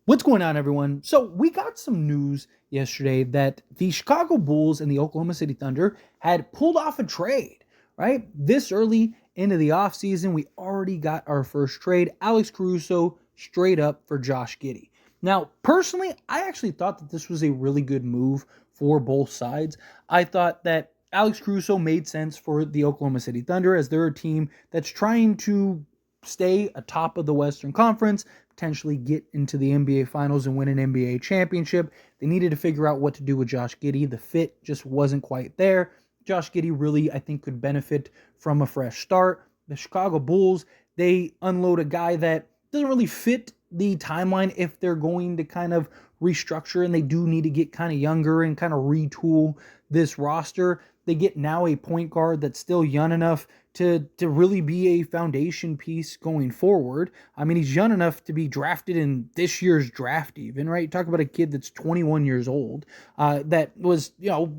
What's going on, everyone? So, we got some news yesterday that the Chicago Bulls and the Oklahoma City Thunder had pulled off a trade, right? This early into the offseason, we already got our first trade. Alex Caruso straight up for Josh Giddy. Now, personally, I actually thought that this was a really good move for both sides. I thought that Alex Caruso made sense for the Oklahoma City Thunder as they're a team that's trying to stay atop of the Western Conference, potentially get into the NBA Finals and win an NBA championship. They needed to figure out what to do with Josh Giddy. The fit just wasn't quite there. Josh Giddy really, I think, could benefit from a fresh start. The Chicago Bulls, they unload a guy that doesn't really fit the timeline if they're going to kind of restructure, and they do need to get kind of younger and kind of retool this roster. They get now a point guard that's still young enough to really be a foundation piece going forward. I mean, he's young enough to be drafted in this year's draft even, right? Talk about a kid that's 21 years old that was,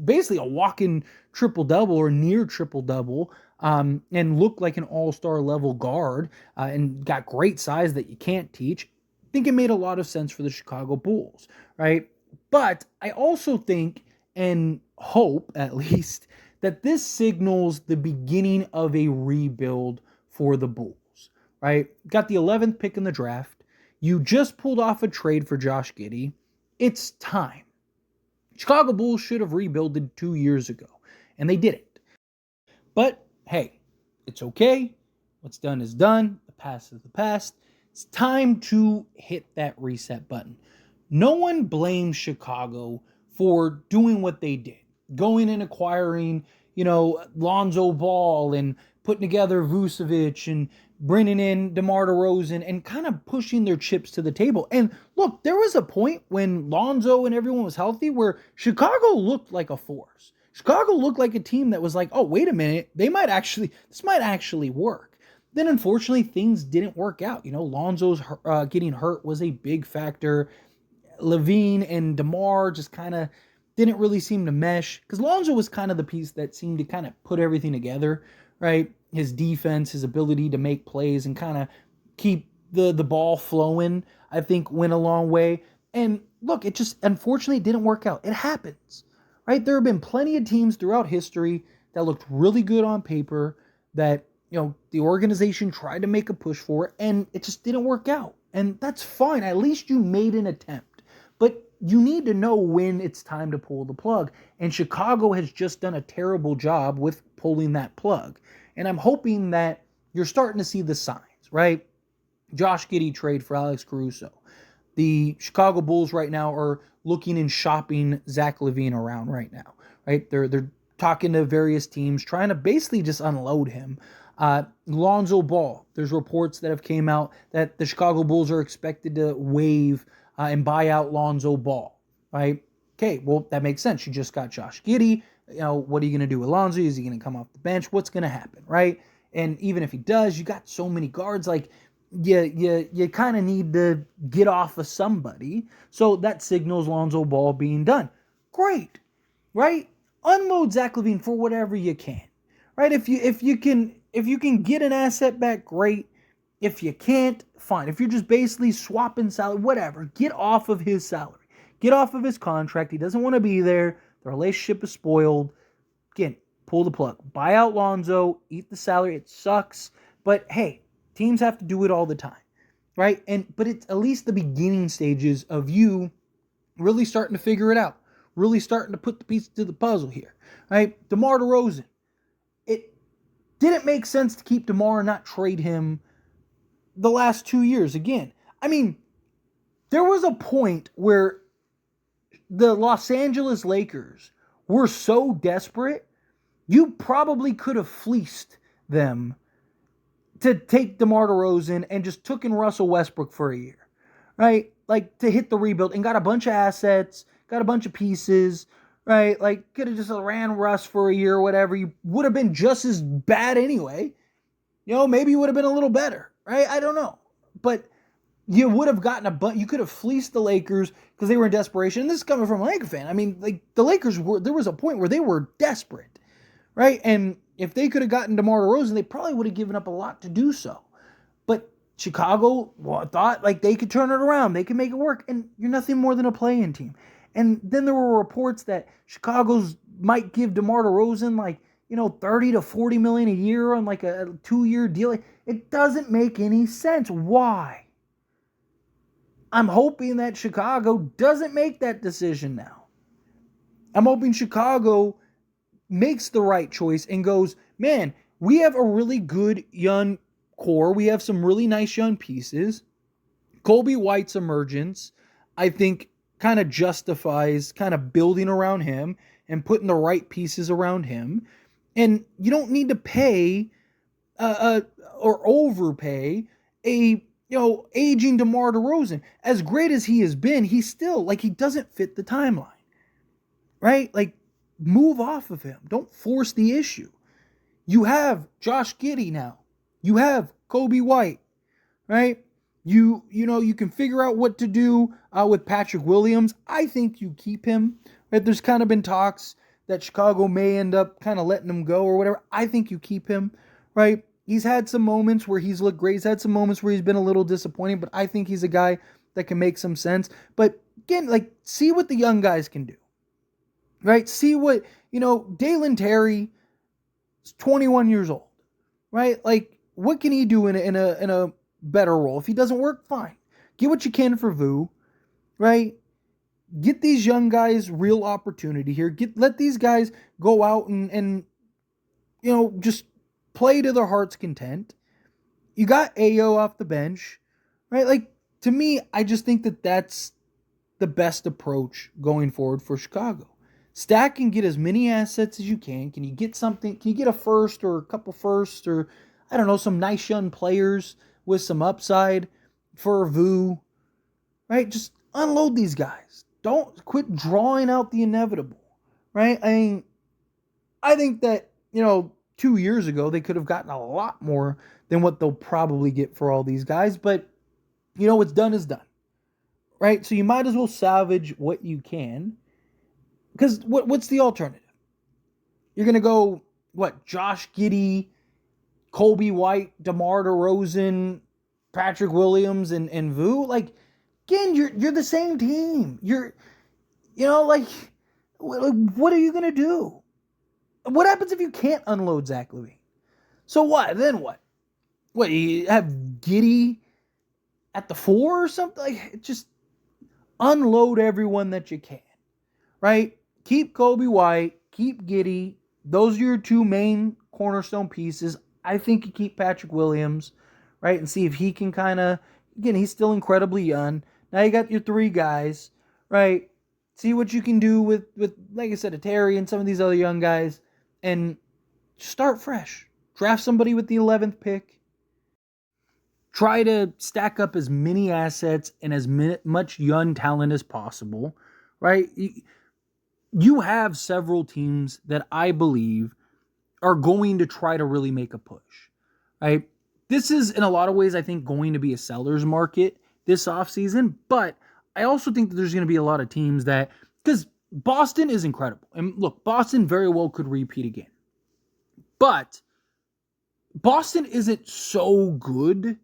basically a walk-in triple-double or near triple-double and looked like an all-star level guard and got great size that you can't teach. I think it made a lot of sense for the Chicago Bulls, right? But I also think and hope, at least, that this signals the beginning of a rebuild for the Bulls, right? Got the 11th pick in the draft. You just pulled off a trade for Josh Giddy. It's time. Chicago Bulls should have rebuilded 2 years ago, and they didn't. But hey, it's okay. What's done is done. The past is the past. It's time to hit that reset button. No one blames Chicago for doing what they did. Going and acquiring, Lonzo Ball and putting together Vucevic and bringing in DeMar DeRozan and kind of pushing their chips to the table. And look, there was a point when Lonzo and everyone was healthy where Chicago looked like a force. Chicago looked like a team that was like, oh, wait a minute, this might actually work. Then unfortunately, things didn't work out. Lonzo's getting hurt was a big factor. Levine and DeMar just kind of didn't really seem to mesh because Lonzo was kind of the piece that seemed to kind of put everything together, right? His defense, his ability to make plays and kind of keep the ball flowing, I think went a long way. And look, it just unfortunately didn't work out. It happens, right? There have been plenty of teams throughout history that looked really good on paper that, the organization tried to make a push for and it just didn't work out. And that's fine. At least you made an attempt. But you need to know when it's time to pull the plug. And Chicago has just done a terrible job with pulling that plug. And I'm hoping that you're starting to see the signs, right? Josh Giddy trade for Alex Caruso. The Chicago Bulls right now are looking and shopping Zach LaVine around right now, right? They're talking to various teams, trying to basically just unload him. Lonzo Ball, there's reports that have came out that the Chicago Bulls are expected to waive and buy out Lonzo Ball, right? Okay, well, that makes sense. You just got Josh Giddy. What are you going to do with Lonzo? Is he going to come off the bench? What's going to happen, right? And even if he does, you got so many guards, like, you kind of need to get off of somebody. So that signals Lonzo Ball being done. Great, right? Unload Zach LaVine for whatever you can, right? If you can get an asset back, great. If you can't, fine. If you're just basically swapping salary, whatever, get off of his salary. Get off of his contract. He doesn't want to be there. The relationship is spoiled. Again, pull the plug. Buy out Lonzo. Eat the salary. It sucks. But hey, teams have to do it all the time, right? But it's at least the beginning stages of you really starting to figure it out. Really starting to put the pieces to the puzzle here, right? DeMar DeRozan. It didn't make sense to keep DeMar and not trade him the last 2 years again. I mean, there was a point where the Los Angeles Lakers were so desperate, you probably could have fleeced them to take DeMar DeRozan and just took in Russell Westbrook for a year, right? Like, to hit the rebuild and got a bunch of assets, got a bunch of pieces, right? Like, could have just ran Russ for a year or whatever. You would have been just as bad anyway. Maybe you would have been a little better, right? I don't know. But you would have gotten you could have fleeced the Lakers because they were in desperation. And this is coming from a Laker fan. I mean, like, the Lakers there was a point where they were desperate, right? And if they could have gotten DeMar DeRozan, they probably would have given up a lot to do so. But Chicago thought like they could turn it around, they could make it work, and you're nothing more than a play-in team. And then there were reports that Chicago's might give DeMar DeRozan like 30 to 40 million a year on like a 2-year deal. It doesn't make any sense. Why? I'm hoping that Chicago doesn't make that decision now. I'm hoping Chicago makes the right choice and goes, man, we have a really good young core. We have some really nice young pieces. Kobe White's emergence, I think, kind of justifies kind of building around him and putting the right pieces around him. And you don't need to pay or overpay a aging DeMar DeRozan. As great as he has been, he's still like he doesn't fit the timeline, right? Like move off of him. Don't force the issue. You have Josh Giddy now. You have Kobe White, right? You can figure out what to do with Patrick Williams. I think you keep him. Right? There's kind of been talks that Chicago may end up kind of letting him go or whatever. I think you keep him, right? He's had some moments where he's looked great. He's had some moments where he's been a little disappointing, but I think he's a guy that can make some sense. But again, like, see what the young guys can do, right? See what, Dalen Terry is 21 years old, right? Like, what can he do in a better role? If he doesn't work, fine. Get what you can for Vu, right? Get these young guys real opportunity here. Let these guys go out and just play to their heart's content. You got Ayo off the bench, right? Like, to me, I just think that that's the best approach going forward for Chicago. Stack and get as many assets as you can. Can you get something? Can you get a first or a couple firsts or, I don't know, some nice young players with some upside for Vu, right? Just unload these guys. Don't quit drawing out the inevitable, right? I mean, I think that, 2 years ago, they could have gotten a lot more than what they'll probably get for all these guys. But, what's done is done, right? So you might as well salvage what you can. Because what's the alternative? You're going to go, Josh Giddy, Kobe White, DeMar DeRozan, Patrick Williams, and Vu? Like, again, you're the same team. What are you going to do? What happens if you can't unload Zach LaVine? So what? Then what? What, you have Giddy at the 4 or something? Like, just unload everyone that you can, right? Keep Kobe White, keep Giddy. Those are your 2 main cornerstone pieces. I think you keep Patrick Williams, right? And see if he can kind of, again, he's still incredibly young. Now you got your 3 guys, right? See what you can do with like I said, a Terry and some of these other young guys. And start fresh. Draft somebody with the 11th pick. Try to stack up as many assets and as much young talent as possible, right? You have several teams that I believe are going to try to really make a push, right? This is, in a lot of ways, I think, going to be a seller's market this offseason, but I also think that there's going to be a lot of teams that, because Boston is incredible. And look, Boston very well could repeat again. But Boston isn't so good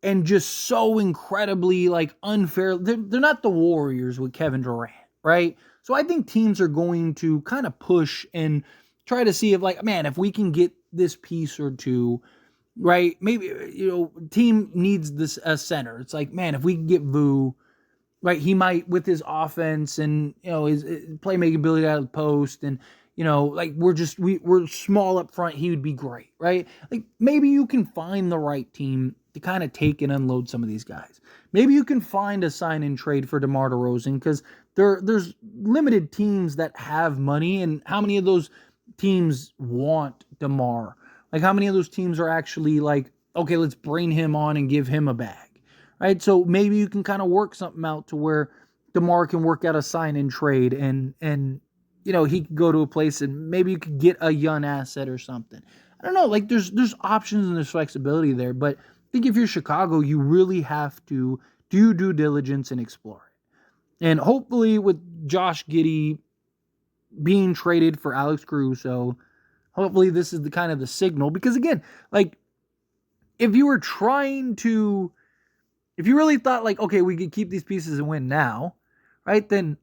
and just so incredibly unfair. They're not the Warriors with Kevin Durant, right? So I think teams are going to kind of push and try to see if if we can get this piece or two, right? Maybe, team needs this a center. It's like, man, if we can get Vu, right, he might, with his offense and, his playmaking ability out of the post and, we're small up front, he would be great, right? Like, maybe you can find the right team to kind of take and unload some of these guys. Maybe you can find a sign and trade for DeMar DeRozan because there's limited teams that have money, and how many of those teams want DeMar? Like, how many of those teams are actually like, okay, let's bring him on and give him a bag? Right, so maybe you can kind of work something out to where DeMar can work out a sign and trade, and he can go to a place and maybe you could get a young asset or something. I don't know, there's options and there's flexibility there, but I think if you're Chicago, you really have to do due diligence and explore it. And hopefully, with Josh Giddy being traded for Alex Caruso, hopefully this is the kind of the signal, because again, if you were trying to if you really thought like, okay, we could keep these pieces and win now, right? Then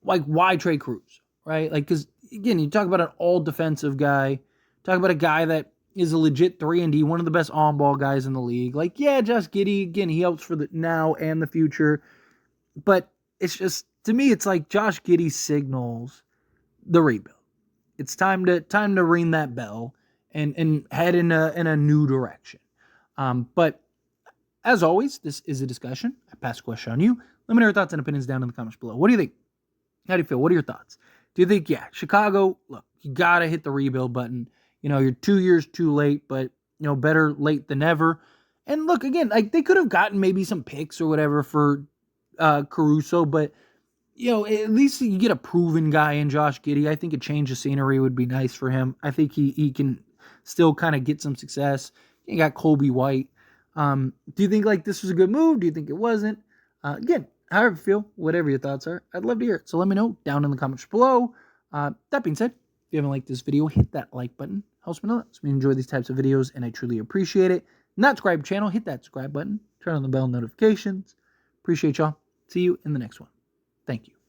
like, why trade Cruz, right? Like, because again, you talk about an all defensive guy, talk about a guy that is a legit 3-and-D, one of the best on-ball guys in the league. Like, yeah, Josh Giddy, again, he helps for the now and the future. But it's just, to me, it's like Josh Giddy signals the rebuild. It's time to ring that bell and head in a new direction. But as always, this is a discussion. I pass the question on you. Let me know your thoughts and opinions down in the comments below. What do you think? How do you feel? What are your thoughts? Do you think, yeah, Chicago, look, you got to hit the rebuild button. You're 2 years too late, but, better late than never. And look, again, like they could have gotten maybe some picks or whatever for Caruso, but, at least you get a proven guy in Josh Giddy. I think a change of scenery would be nice for him. I think he can still kind of get some success. You got Colby White. Do you think like this was a good move? Do you think it wasn't? Again, however you feel, whatever your thoughts are, I'd love to hear it. So let me know down in the comments below. That being said, if you haven't liked this video, hit that like button. Helps me a lot. So we enjoy these types of videos, and I truly appreciate it. Not subscribe to the channel, hit that subscribe button. Turn on the bell notifications. Appreciate y'all. See you in the next one. Thank you.